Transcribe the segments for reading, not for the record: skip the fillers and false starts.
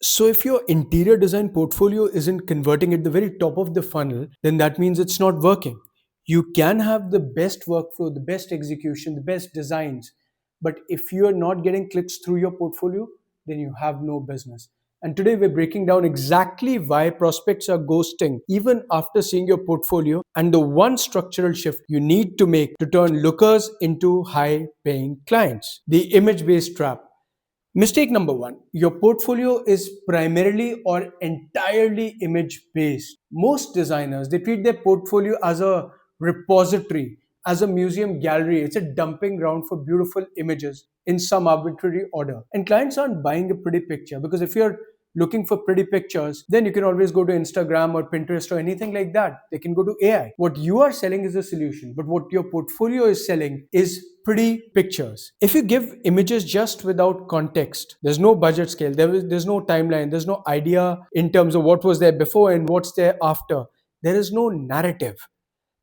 So if your interior design portfolio isn't converting at the very top of the funnel, then that means it's not working. You can have the best workflow, the best execution, the best designs, but if you are not getting clicks through your portfolio, then you have no business. And today we're breaking down exactly why prospects are ghosting even after seeing your portfolio and the one structural shift you need to make to turn lookers into high paying clients. The image based trap. Mistake number one, your portfolio is primarily or entirely image based. Most designers, they treat their portfolio as a repository, as a museum gallery. It's a dumping ground for beautiful images in some arbitrary order. And clients aren't buying a pretty picture because if you're looking for pretty pictures, then you can always go to Instagram or Pinterest or anything like that. They can go to AI. What you are selling is a solution, but what your portfolio is selling is pretty pictures. If you give images just without context, there's no budget scale, there's no timeline, there's no idea in terms of what was there before and what's there after. There is no narrative.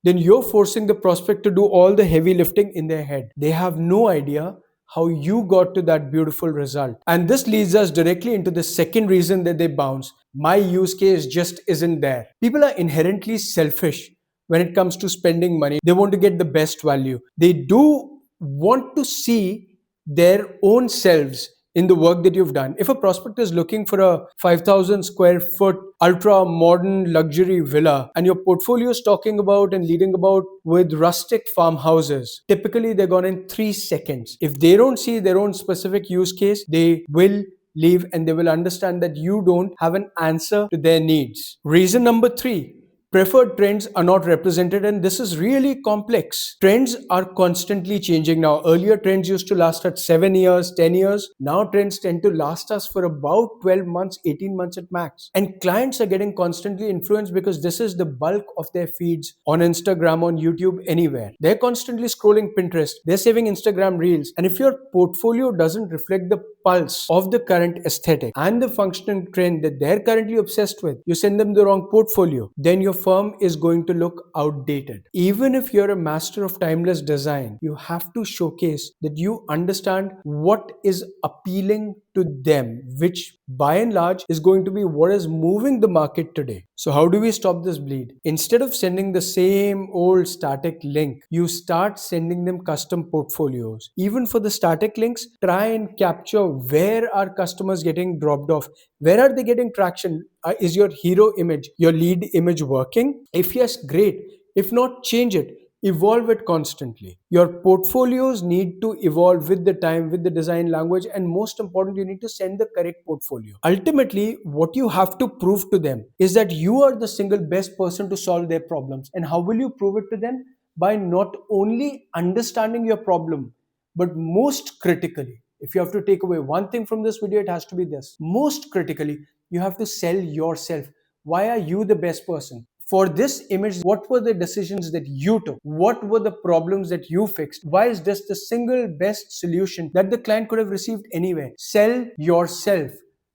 Then you're forcing the prospect to do all the heavy lifting in their head. They have no idea how you got to that beautiful result. And this leads us directly into the second reason that they bounce. My use case just isn't there. People are inherently selfish when it comes to spending money. They want to get the best value. They do want to see their own selves in the work that you've done. If a prospect is looking for a 5,000 square foot ultra modern luxury villa and your portfolio is talking about and leading about with rustic farmhouses, typically they're gone in 3 seconds. If they don't see their own specific use case, they will leave and they will understand that you don't have an answer to their needs. Reason number three, preferred trends are not represented, and this is really complex. Trends are constantly changing now. Earlier trends used to last at 7 years, 10 years. Now trends tend to last us for about 12 months, 18 months at max. And clients are getting constantly influenced because this is the bulk of their feeds on Instagram, on YouTube, anywhere. They're constantly scrolling Pinterest, they're saving Instagram reels. And if your portfolio doesn't reflect the pulse of the current aesthetic and the functional trend that they're currently obsessed with, you send them the wrong portfolio, then your firm is going to look outdated. Even if you're a master of timeless design, you have to showcase that you understand what is appealing to them, which by and large is going to be what is moving the market today. So how do we stop this bleed? Instead of sending the same old static link, you start sending them custom portfolios. Even for the static links, try and capture where are customers getting dropped off, where are they getting traction. Is your hero image, your lead image working? If yes, great. If not, change it. Evolve it constantly. Your portfolios need to evolve with the time, with the design language, and most important, you need to send the correct portfolio. Ultimately, what you have to prove to them is that you are the single best person to solve their problems. And how will you prove it to them? By not only understanding your problem, but most critically, if you have to take away one thing from this video, it has to be this. Most critically, you have to sell yourself. Why are you the best person? For this image, what were the decisions that you took? What were the problems that you fixed? Why is this the single best solution that the client could have received anyway? Sell yourself,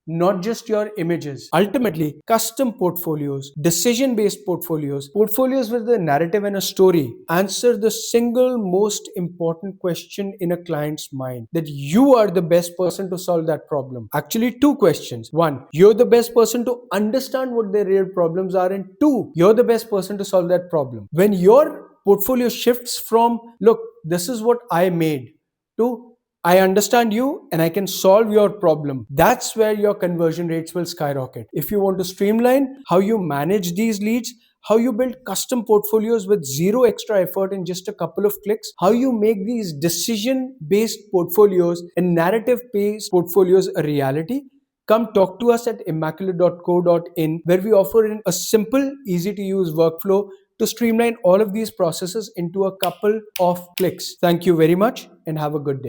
not just your images. Ultimately, custom portfolios, decision-based portfolios, portfolios with a narrative and a story answer the single most important question in a client's mind, that you are the best person to solve that problem. Actually, two questions. One, you're the best person to understand what their real problems are, and two, you're the best person to solve that problem. When your portfolio shifts from, look, this is what I made, to I understand you and I can solve your problem, that's where your conversion rates will skyrocket. If you want to streamline how you manage these leads, how you build custom portfolios with zero extra effort in just a couple of clicks, how you make these decision-based portfolios and narrative-based portfolios a reality, come talk to us at immaculate.co.in, where we offer a simple, easy to use workflow to streamline all of these processes into a couple of clicks. Thank you very much and have a good day.